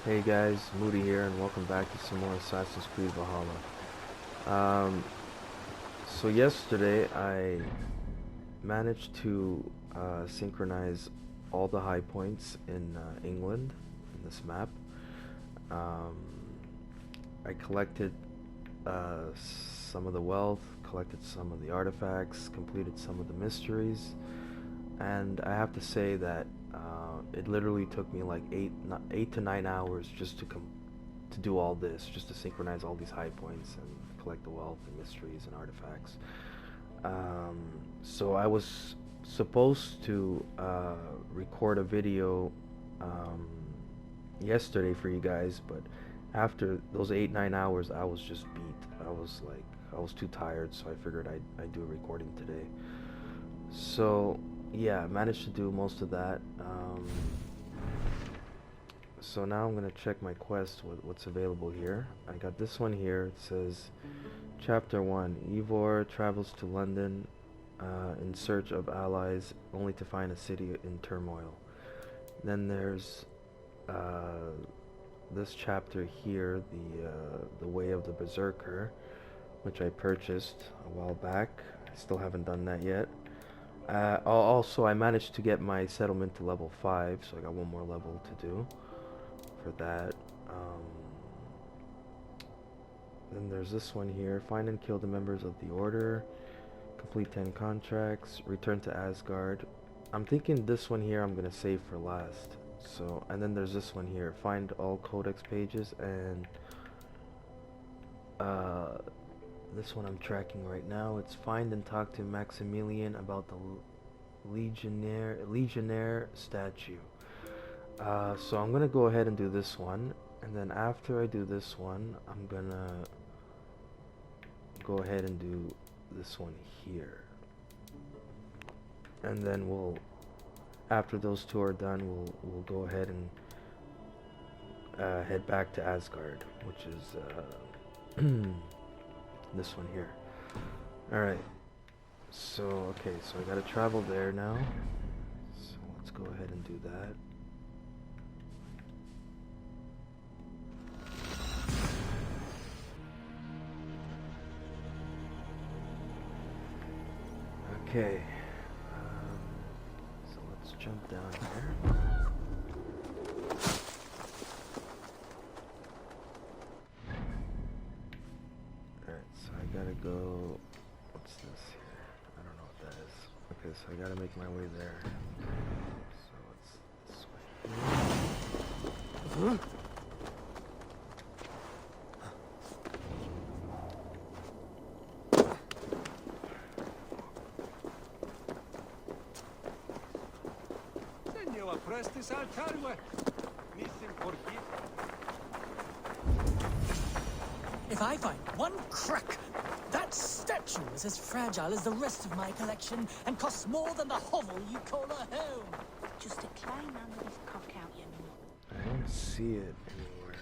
Hey guys, Moody here, and welcome back to some more Assassin's Creed Valhalla. So yesterday I managed to synchronize all the high points in England in this map. Um, I collected some of the wealth, collected some of the artifacts, completed some of the mysteries, and I have to say that it literally took me like 8 to 9 hours just to do all this, just to synchronize all these high points and collect the wealth and mysteries and artifacts. So I was supposed to record a video um, yesterday for you guys, but after those 8 9 hours, I was just beat. I was too tired, so I figured I'd do a recording today. So yeah, I managed to do most of that. So now I'm gonna check my quest, what's available here. I got this one here. It says, Chapter 1, Ivor travels to London in search of allies, only to find a city in turmoil. Then there's this chapter here, the Way of the Berserker, which I purchased a while back. I still haven't done that yet. Also, I managed to get my settlement to level 5, so I got one more level to do for that. Then there's this one here. Find and kill the members of the Order. Complete 10 contracts. Return to Asgard. I'm thinking this one here I'm going to save for last. So, and then there's this one here. Find all codex pages, and this one I'm tracking right now. It's find and talk to Maximilian about the Legionnaire statue. So I'm gonna go ahead and do this one, and then after I do this one, I'm gonna go ahead and do this one here, and then after those two are done, we'll go ahead and head back to Asgard, which is this one here. Alright, so okay, so I gotta travel there now, so let's go ahead and do that. Okay, so let's jump down here. Alright, so I gotta go, what's this here? I don't know what that is. Okay, so I gotta make my way there. So it's this way here. If I find one crack, that statue is as fragile as the rest of my collection and costs more than the hovel you call a home. Just a climb under this cock out, you know. I don't see it anywhere.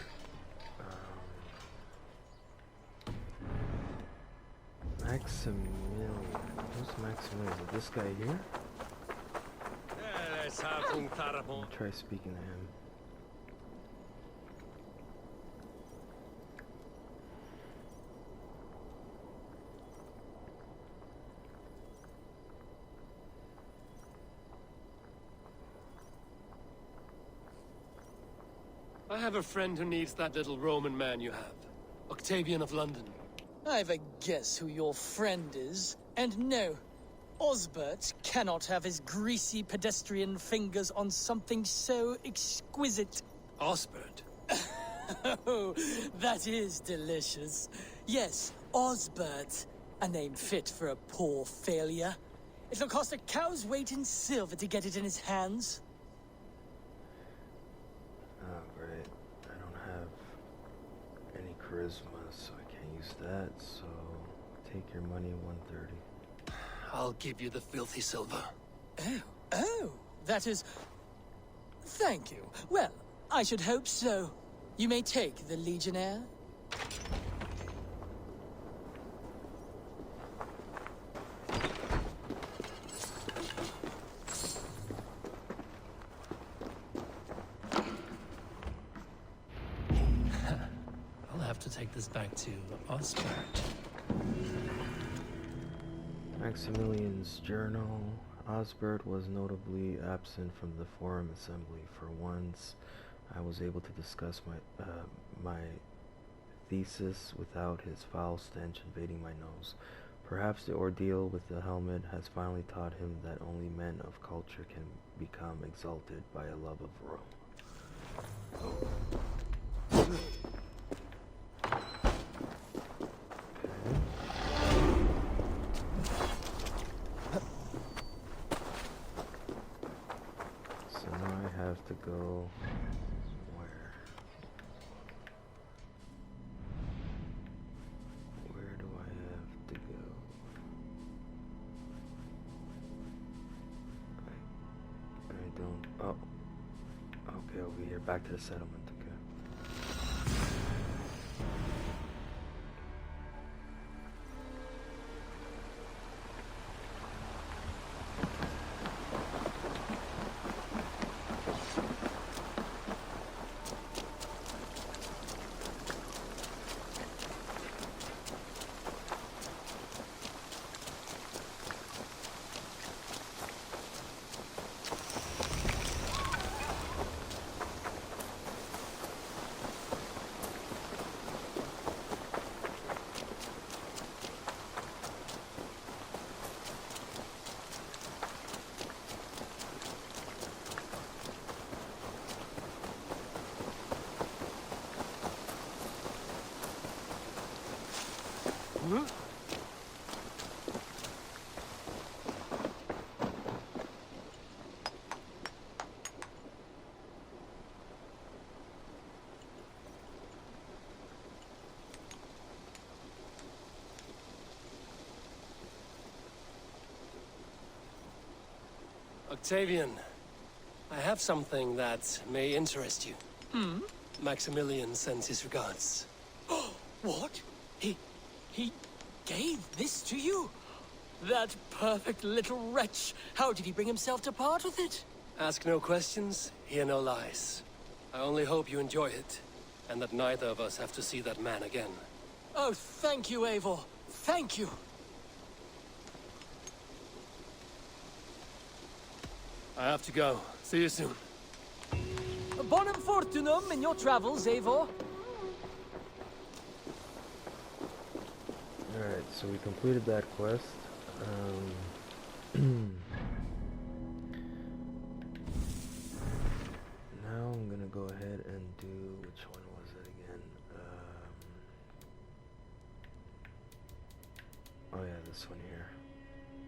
Maximilian. Who's Maximilian? Is it this guy here? Let me try speaking to him. I have a friend who needs that little Roman man you have. Octavian of London. I've a guess who your friend is. And no, Osbert cannot have his greasy pedestrian fingers on something so exquisite. Osbert? Oh, that is delicious. Yes, Osbert. A name fit for a poor failure. It'll cost a cow's weight in silver to get it in his hands. Oh, right. I don't have any charisma, so I can't use that. So take your money, 130. I'll give you the filthy silver. Oh, that is... Thank you. Well, I should hope so. You may take the Legionnaire. have to take this back to Osbert. Maximilian's journal. Osbert was notably absent from the forum assembly. For once, I was able to discuss my thesis without his foul stench invading my nose. Perhaps the ordeal with the helmet has finally taught him that only men of culture can become exalted by a love of Rome. So now I have to go where? Where do I have to go? I don't. Oh. Okay, over here. Back to the settlement. Okay. Octavian, I have something that may interest you. Maximilian sends his regards. What? He gave this to you? That perfect little wretch. How did he bring himself to part with it? Ask no questions, hear no lies. I only hope you enjoy it, and that neither of us have to see that man again. Oh, thank you, Eivor. Thank you. I have to go. See you soon. Bonum fortunum in your travels, Eivor. Alright, so we completed that quest. Now I'm gonna go ahead and do, which one was it again? Oh yeah, this one here.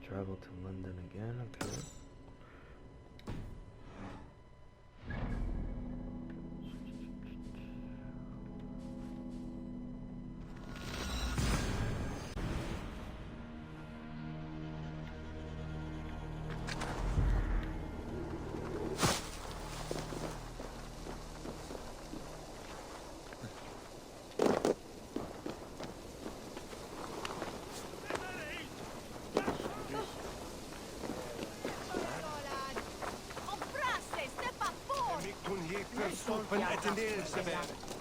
Travel to London again, okay.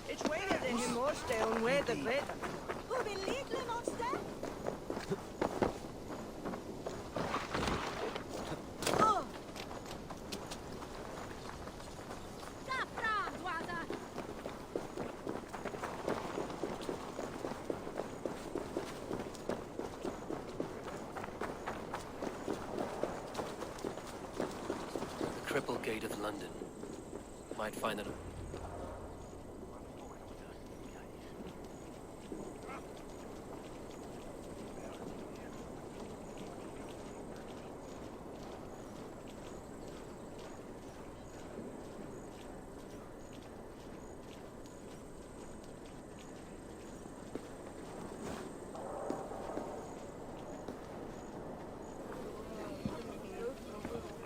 It's weirder than you most down where the better. Who will lead the monster? Oh! The Cripple Gate of London. Might find it.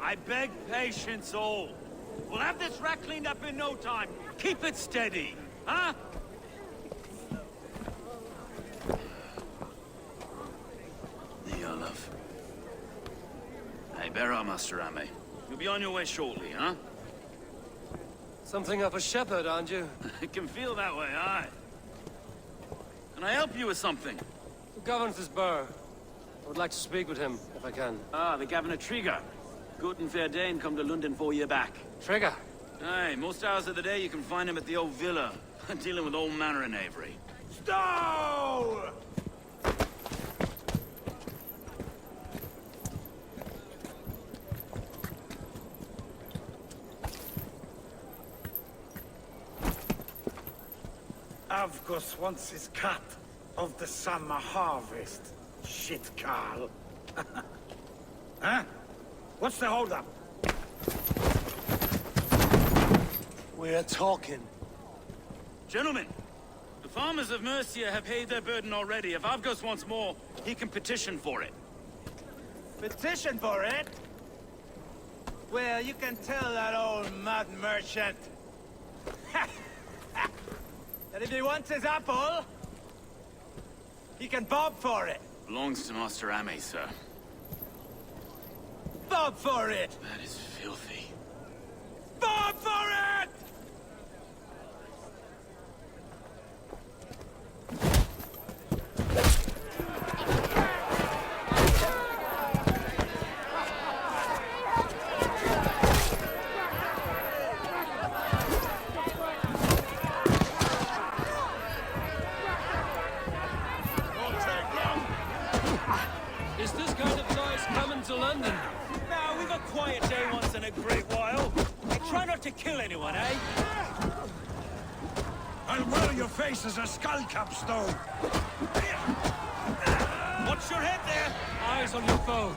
I beg patience, all. We'll have this wreck cleaned up in no time. Keep it steady, huh? There you are, love. Hey, bear our Master Ame. You'll be on your way shortly, huh? Something of a shepherd, aren't you? It can feel that way, aye. Can I help you with something? Who governs this burr? I would like to speak with him, if I can. Ah, the Governor Trigger. Good and fair Dane come to London 4 year back. Trigger! Aye, most hours of the day you can find him at the old villa, dealing with all manner of knavery. Stow! Avgus wants his cut of the summer harvest. Shit, Carl. Huh? What's the holdup? We're talking. Gentlemen, the farmers of Mercia have paid their burden already. If Avgos wants more, he can petition for it. Petition for it? Well, you can tell that old mud merchant that if he wants his apple, he can bob for it. Belongs to Master Ame, sir. Bob for it! That is filthy. Bob for it! Is this kind of noise coming to London? Now, we've a quiet day once in a great while. Try not to kill anyone, eh? I'll whirl your face as a skull capstone. Watch your head there! Eyes on your foe.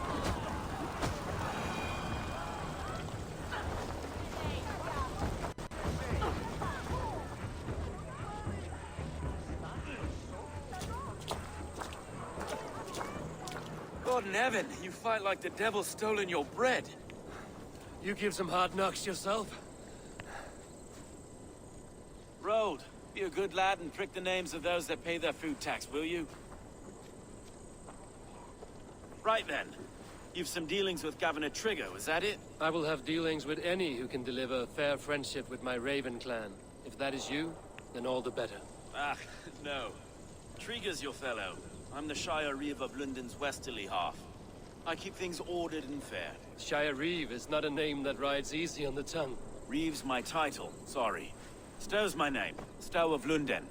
God in heaven, you fight like the devil's stolen your bread. You give some hard knocks yourself? Road, be a good lad and prick the names of those that pay their food tax, will you? Right then. You've some dealings with Governor Trigger, is that it? I will have dealings with any who can deliver fair friendship with my Raven clan. If that is you, then all the better. Ah, no. Trigger's your fellow. I'm the Shire Reeve of London's westerly half. I keep things ordered and fair. Shire Reeve is not a name that rides easy on the tongue. Reeve's my title, sorry. Stow's my name. Stow of London.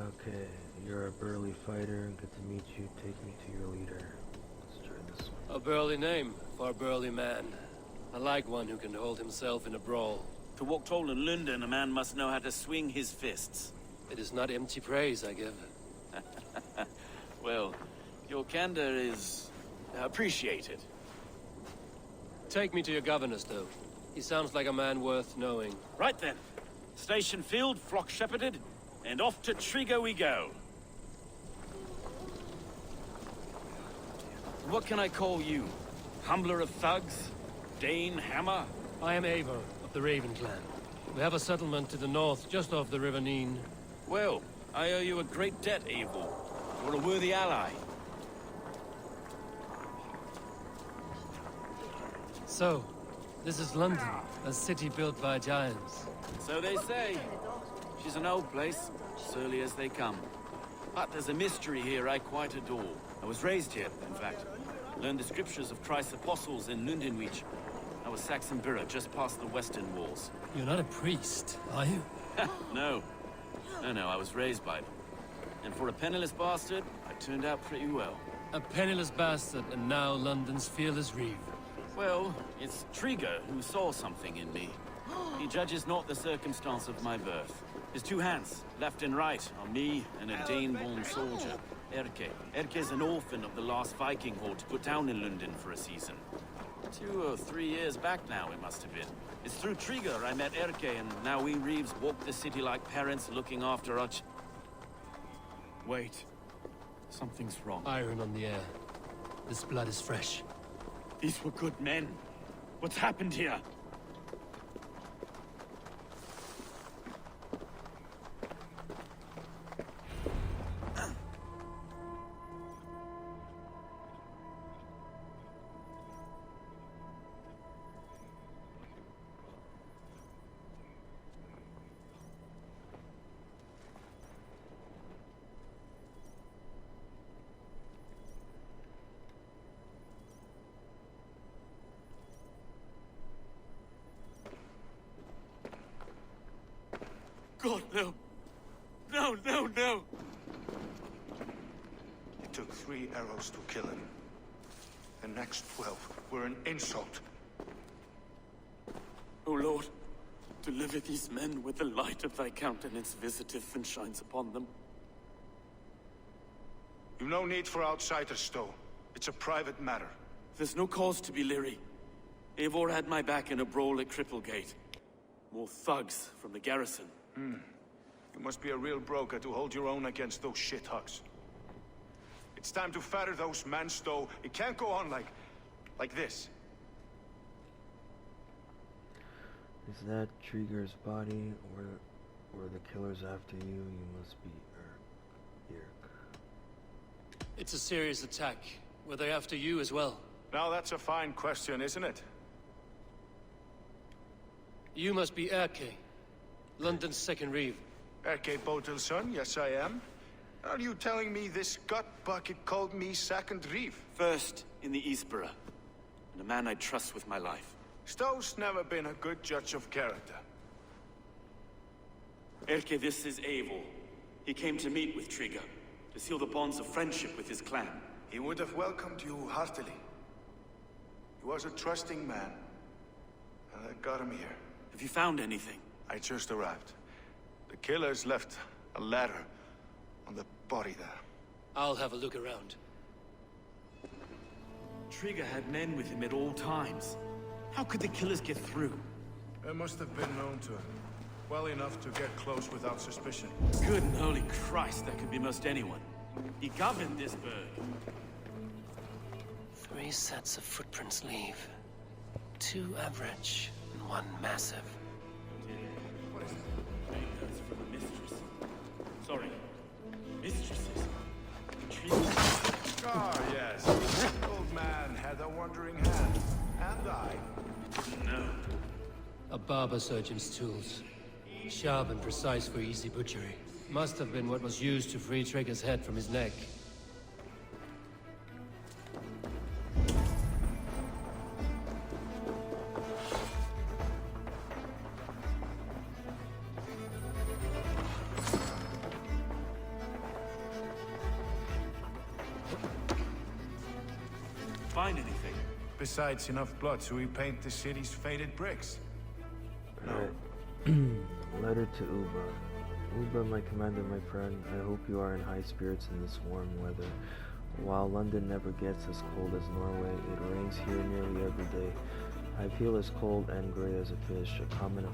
Okay, you're a burly fighter. Good to meet you. Take me to your leader. Let's try this one. A burly name for a burly man. I like one who can hold himself in a brawl. To walk tall in London, a man must know how to swing his fists. It is not empty praise I give. Well, your candor is appreciated. Take me to your governor, Stowe. He sounds like a man worth knowing. Right then. Station filled, flock shepherded, and off to Trigger we go. What can I call you? Humbler of thugs? Dane Hammer? I am Eivor of the Raven clan. We have a settlement to the north, just off the River Neen. Well, I owe you a great debt, Eivor. You're a worthy ally. So, this is London, a city built by giants. So they say. She's an old place, surly as they come. But there's a mystery here I quite adore. I was raised here, in fact. Learned the scriptures of Christ's apostles in Lundenwich. I was Saxon Borough, just past the western walls. You're not a priest, are you? No. No, I was raised by them. And for a penniless bastard, I turned out pretty well. A penniless bastard, and now London's fearless Reeve. Well, it's Trigger who saw something in me. He judges not the circumstance of my birth. His two hands, left and right, are me and a Dane-born soldier, Erke. Erke's an orphan of the last Viking horde put down in London for a season. 2 or 3 years back now, it must have been. It's through Trigger I met Erke, and now we Reeves walk the city like parents looking after our Wait. Something's wrong. Iron on the air. This blood is fresh. These were good men. What's happened here? God, no. No, no, no. It took 3 arrows to kill him. The next 12 were an insult. O Lord, deliver these men with the light of thy countenance visiteth and shines upon them. You've no need for outsiders, Stowe. It's a private matter. There's no cause to be leery. Eivor had my back in a brawl at Cripplegate. More thugs from the garrison. You must be a real broker to hold your own against those shithugs. It's time to fetter those men, Stowe. It can't go on like this. Is that Trigger's body, or the killer's after you? You must be here. It's a serious attack. Were they after you as well? Now that's a fine question, isn't it? You must be Erke, London's second reeve. Erke Botelson, yes I am. Are you telling me this gut bucket called me second reeve? First in the Eastborough, and a man I trust with my life. Stowe's never been a good judge of character. Erke, this is Eivor. He came to meet with Trigger, to seal the bonds of friendship with his clan. He would have welcomed you heartily. He was a trusting man. And I got him here. Have you found anything? I just arrived. The killers left a ladder on the body there. I'll have a look around. Trigger had men with him at all times. How could the killers get through? They must have been known to him. Well enough to get close without suspicion. Good and holy Christ, that could be most anyone. He governed this burg. 3 sets of footprints leave. 2 average, and 1 massive. That's from a mistress. Sorry. Mistresses. Trigger. Ah, yes. The old man had a wandering hand. And I. No. A barber surgeon's tools. Sharp and precise for easy butchery. Must have been what was used to free Trigger's head from his neck. Find anything? Besides enough blood to repaint the city's faded bricks. Alright. Letter to Uba. Uba, my commander, my friend, I hope you are in high spirits in this warm weather. While London never gets as cold as Norway, it rains here nearly every day. I feel as cold and gray as a fish, a common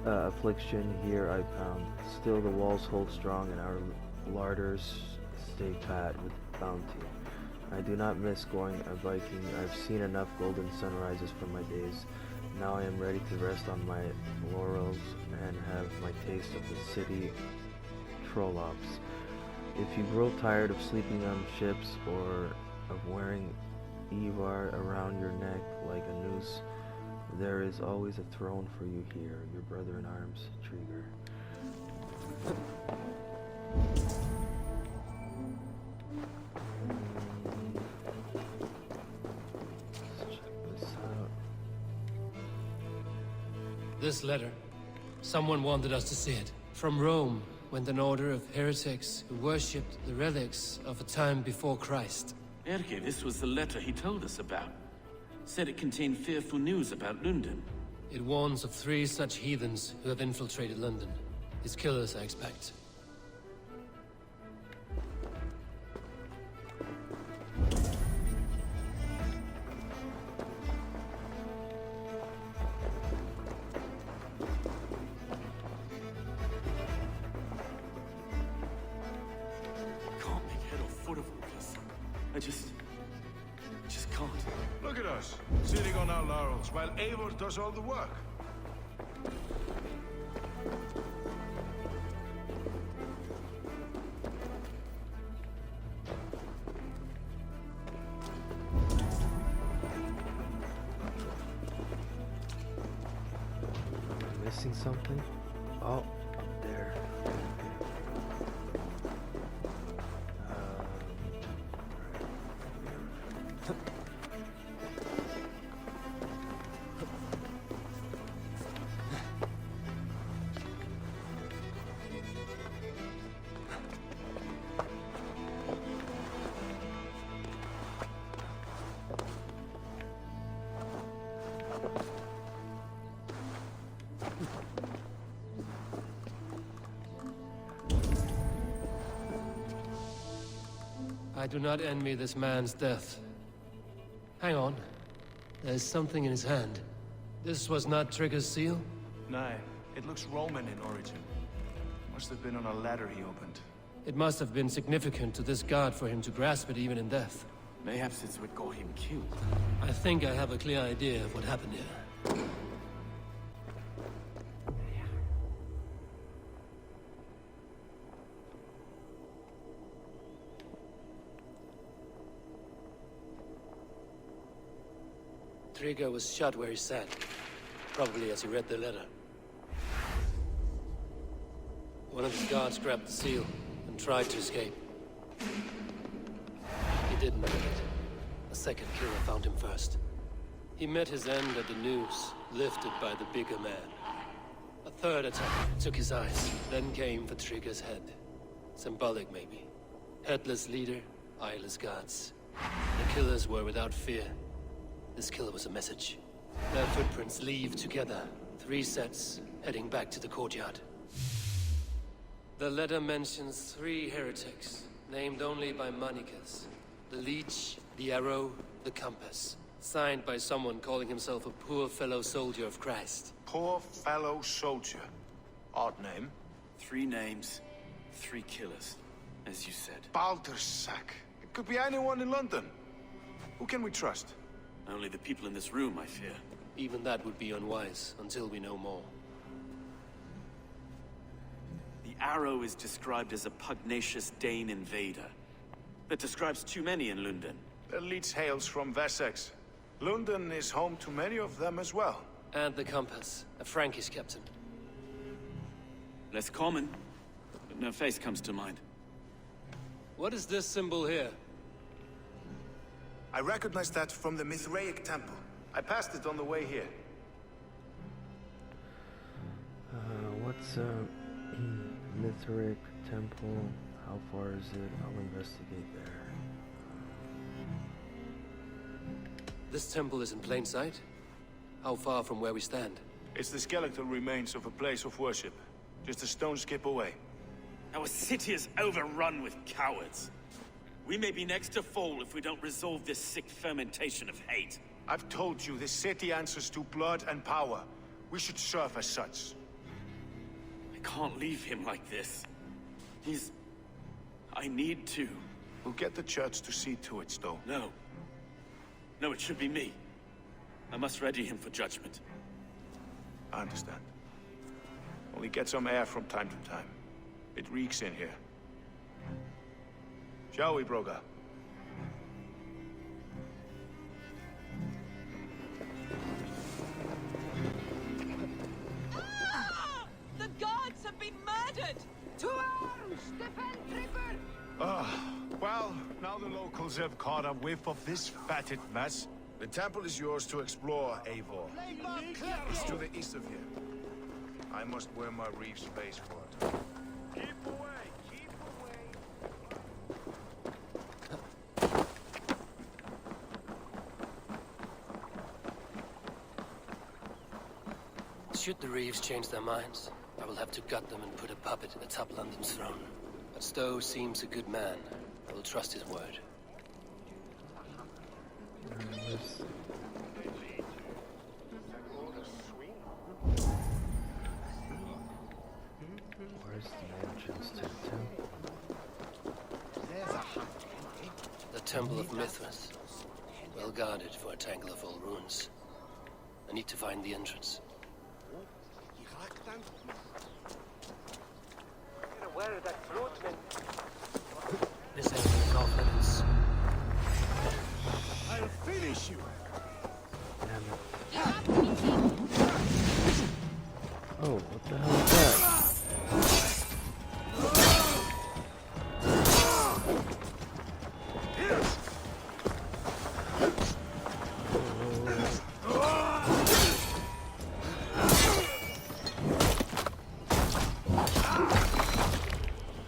affliction here I found. Still the walls hold strong and our larders stay fat with bounty. I do not miss going a Viking. I've seen enough golden sunrises for my days. Now I am ready to rest on my laurels and have my taste of the city trollops. If you grow tired of sleeping on ships or of wearing Ivar around your neck like a noose, there is always a throne for you here, your brother in arms, Trigger. Let's check this out. This letter. Someone wanted us to see it. From Rome went an order of heretics who worshipped the relics of a time before Christ. Erke, this was the letter he told us about. Said it contained fearful news about London. It warns of 3 such heathens who have infiltrated London. His killers, I expect. Can't make head or foot of all this. I just can't. Look at us, sitting on our laurels while Eivor does all the work. Missing something? Oh, up there. I do not envy this man's death. Hang on. There's something in his hand. This was not Trigger's seal? No, it looks Roman in origin. Must have been on a ladder he opened. It must have been significant to this god for him to grasp it even in death. Mayhaps it's what got him killed. I think I have a clear idea of what happened here. Trigger was shot where he sat, probably as he read the letter. One of his guards grabbed the seal and tried to escape. He didn't make it. A second killer found him first. He met his end at the noose, lifted by the bigger man. A third attack took his eyes, then came for Trigger's head. Symbolic, maybe. Headless leader, eyeless guards. The killers were without fear. This kill was a message. Their footprints leave together. 3 sets, heading back to the courtyard. The letter mentions 3 heretics, named only by monikers. The Leech, the Arrow, the Compass. Signed by someone calling himself a poor fellow soldier of Christ. Poor fellow soldier. Odd name. 3 names, 3 killers, as you said. Baldersack. It could be anyone in London. Who can we trust? Only the people in this room, I fear. Even that would be unwise, until we know more. The Arrow is described as a pugnacious Dane invader. That describes too many in London. The Leech hails from Wessex. London is home to many of them as well. And the Compass, a Frankish captain. Less common, but no face comes to mind. What is this symbol here? I recognize that from the Mithraic temple. I passed it on the way here. What's Mithraic temple? How far is it? I'll investigate there. This temple is in plain sight? How far from where we stand? It's the skeletal remains of a place of worship. Just a stone's skip away. Our city is overrun with cowards. We may be next to fall if we don't resolve this sick fermentation of hate. I've told you, this city answers to blood and power. We should serve as such. I can't leave him like this. I need to. We'll get the church to see to it, Stowe. No. No, it should be me. I must ready him for judgment. I understand. Only get some air from time to time. It reeks in here. Shall we, Broga? The guards have been murdered! To arms! Defend Trigger! Well, now the locals have caught a whiff of this fatted mess. The temple is yours to explore, Eivor. It's to the east of here. I must wear my Reeves face for it. Keep away! Keep away! Should the Reeves change their minds, I will have to gut them and put a puppet atop London's throne. But Stowe seems a good man. I will trust his word. Where's the entrance to the temple? The Temple of Mithras. Well guarded for a tangle of old ruins. I need to find the entrance. This entrance is off limits. I'll finish you! Damn it. Oh, what the hell is that?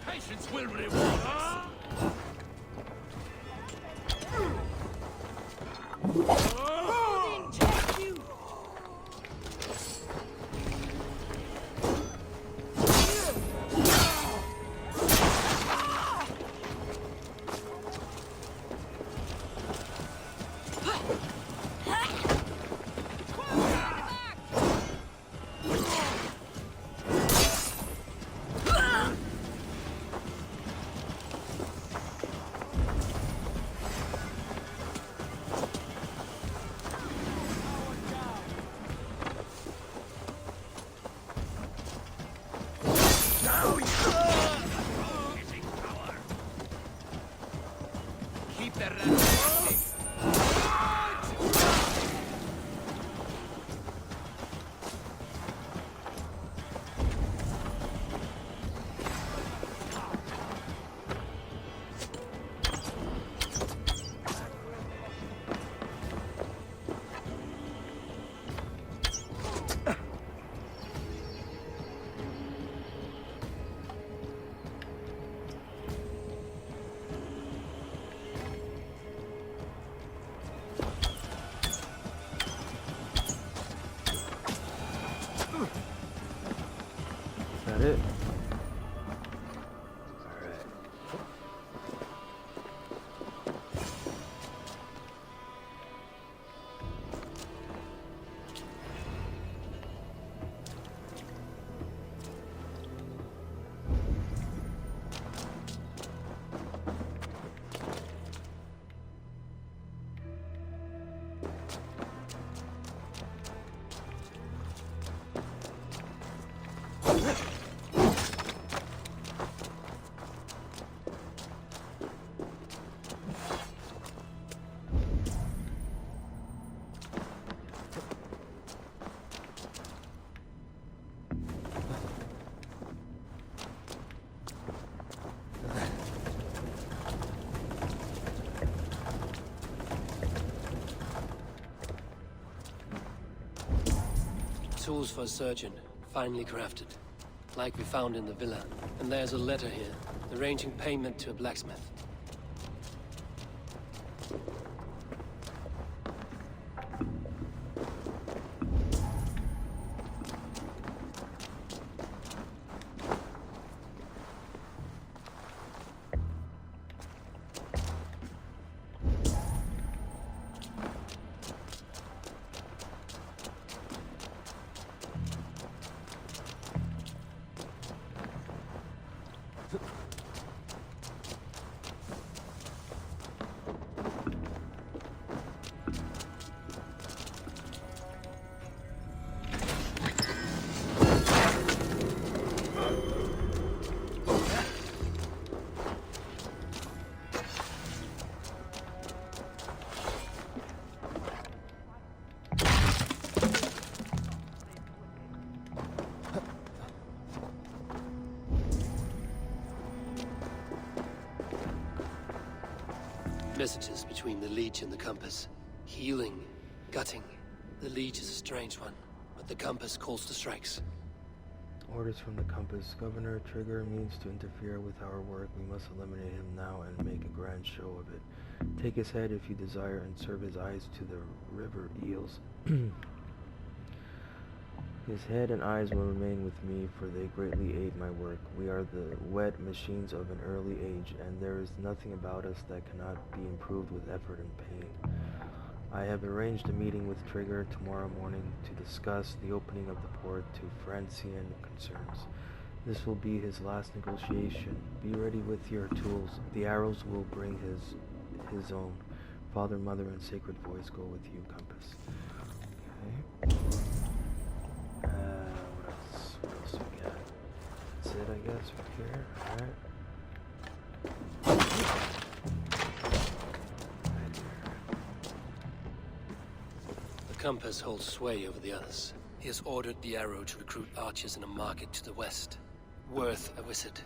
Patience will reward us. that it? Tools for a surgeon, finely crafted. Like we found in the villa. And there's a letter here, arranging payment to a blacksmith. Messages between the Leech and the Compass. Healing, gutting. The Leech is a strange one, but the Compass calls to strikes. Orders from the Compass. Governor Trigger means to interfere with our work. We must eliminate him now and make a grand show of it. Take his head if you desire and serve his eyes to the river eels. His head and eyes will remain with me, for they greatly aid my work. We are the wet machines of an early age, and there is nothing about us that cannot be improved with effort and pain. I have arranged a meeting with Trigger tomorrow morning to discuss the opening of the port to Francian concerns. This will be his last negotiation. Be ready with your tools. The arrows will bring his own. Father, Mother, and Sacred Voice go with you, Compass. Okay. What else we got? That's it, I guess, right here. Alright. The Compass holds sway over the others. He has ordered the Arrow to recruit archers in a market to the west. Worth a visit.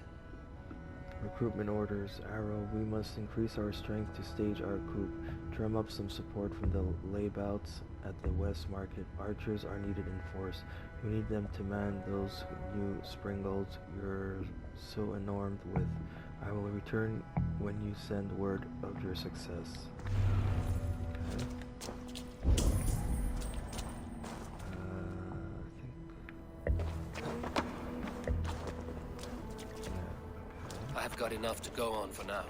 Recruitment orders. Arrow, we must increase our strength to stage our coup. Drum up some support from the laybouts at the West Market. Archers are needed in force. We need them to man those new springolds you're so enamored with. I will return when you send word of your success. Okay. I've got enough to go on for now.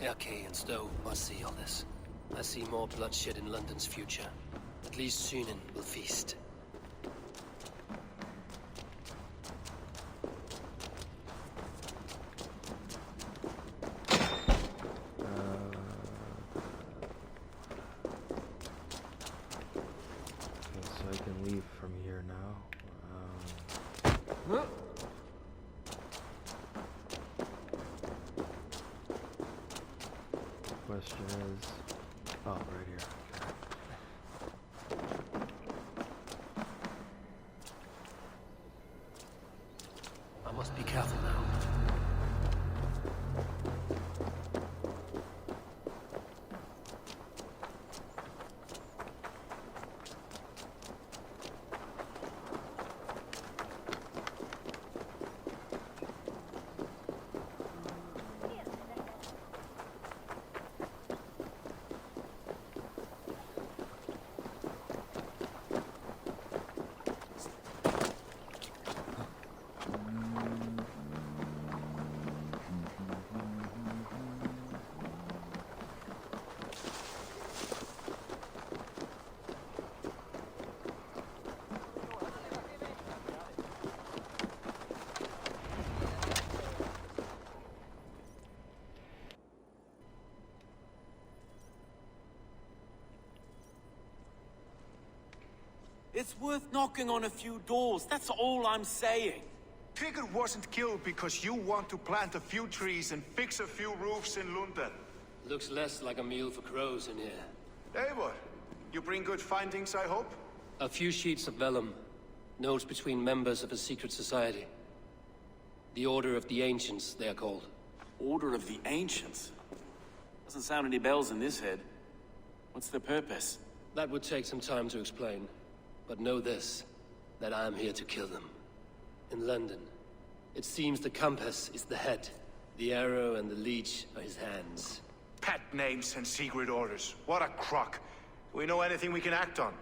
Erke and Stowe must see all this. I see more bloodshed in London's future. At least Sunan will feast. So I can leave from here now. Question is, oh, right here. I must be careful now. It's worth knocking on a few doors, that's all I'm saying. Trigger wasn't killed because you want to plant a few trees and fix a few roofs in London. Looks less like a meal for crows in here. Eivor, you bring good findings, I hope? A few sheets of vellum. Notes between members of a secret society. The Order of the Ancients, they are called. Order of the Ancients? Doesn't sound any bells in this head. What's their purpose? That would take some time to explain. But know this, that I am here to kill them. In London, it seems the compass is the head. The arrow and the leech are his hands. Pet names and secret orders. What a crock. Do we know anything we can act on?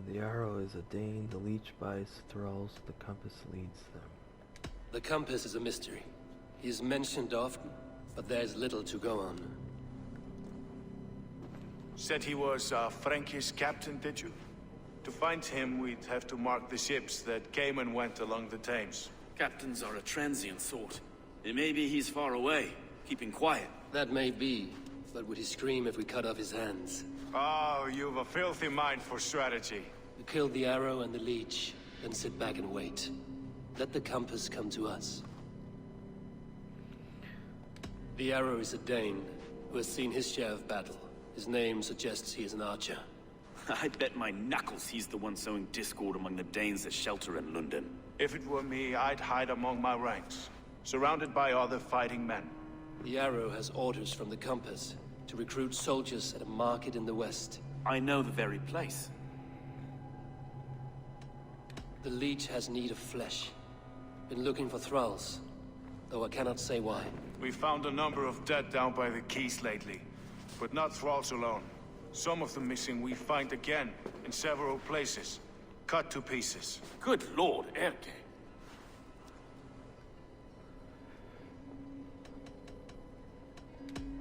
The arrow is a Dane, the leech buys thralls, the compass leads them. The compass is a mystery. He is mentioned often, but there's little to go on. Said he was a Frankish captain, did you? To find him, we'd have to mark the ships that came and went along the Thames. Captains are a transient sort. It may be he's far away, keeping quiet. That may be, but would he scream if we cut off his hands? Oh, you've a filthy mind for strategy. We kill the arrow and the leech, then sit back and wait. Let the compass come to us. The arrow is a Dane, who has seen his share of battle. His name suggests he is an archer. I bet my knuckles he's the one sowing discord among the Danes that shelter in London. If it were me, I'd hide among my ranks, surrounded by other fighting men. The arrow has orders from the compass to recruit soldiers at a market in the west. I know the very place. The leech has need of flesh. Been looking for thralls, though I cannot say why. We found a number of dead down by the quays lately, but not thralls alone. Some of the missing we find again in several places, cut to pieces. Good lord, Erke.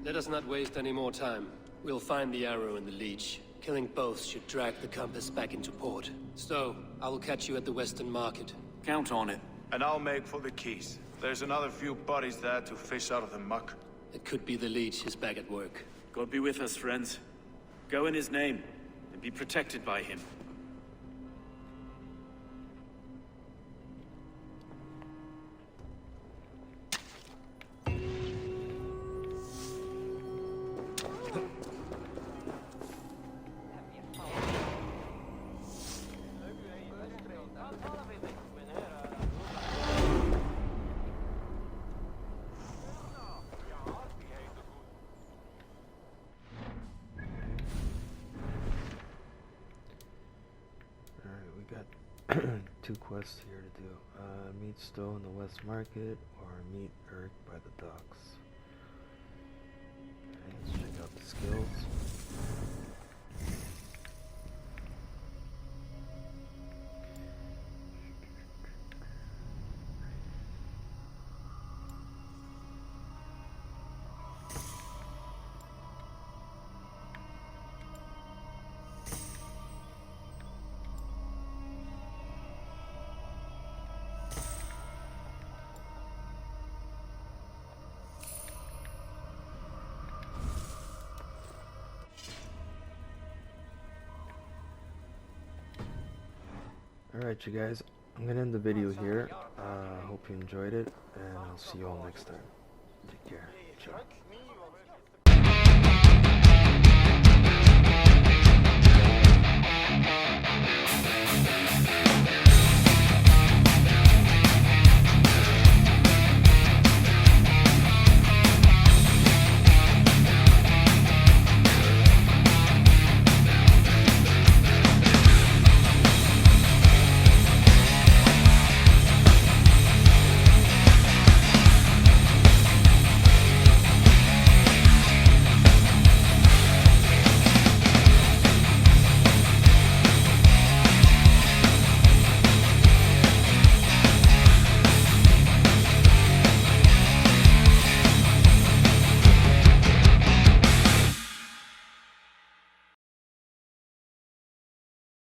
Let us not waste any more time. We'll find the arrow and the leech. Killing both should drag the compass back into port. So, I will catch you at the Western Market. Count on it. And I'll make for the quays. There's another few bodies there to fish out of the muck. It could be the leech is back at work. God be with us, friends. Go in his name, and be protected by him. Two quests here to do. Meet Stowe in the West Market, or meet Eric by the docks. Okay, let's check out the skills. Alright you guys, I'm gonna end the video here. Hope you enjoyed it, and I'll see you all next time. Take care. Ciao.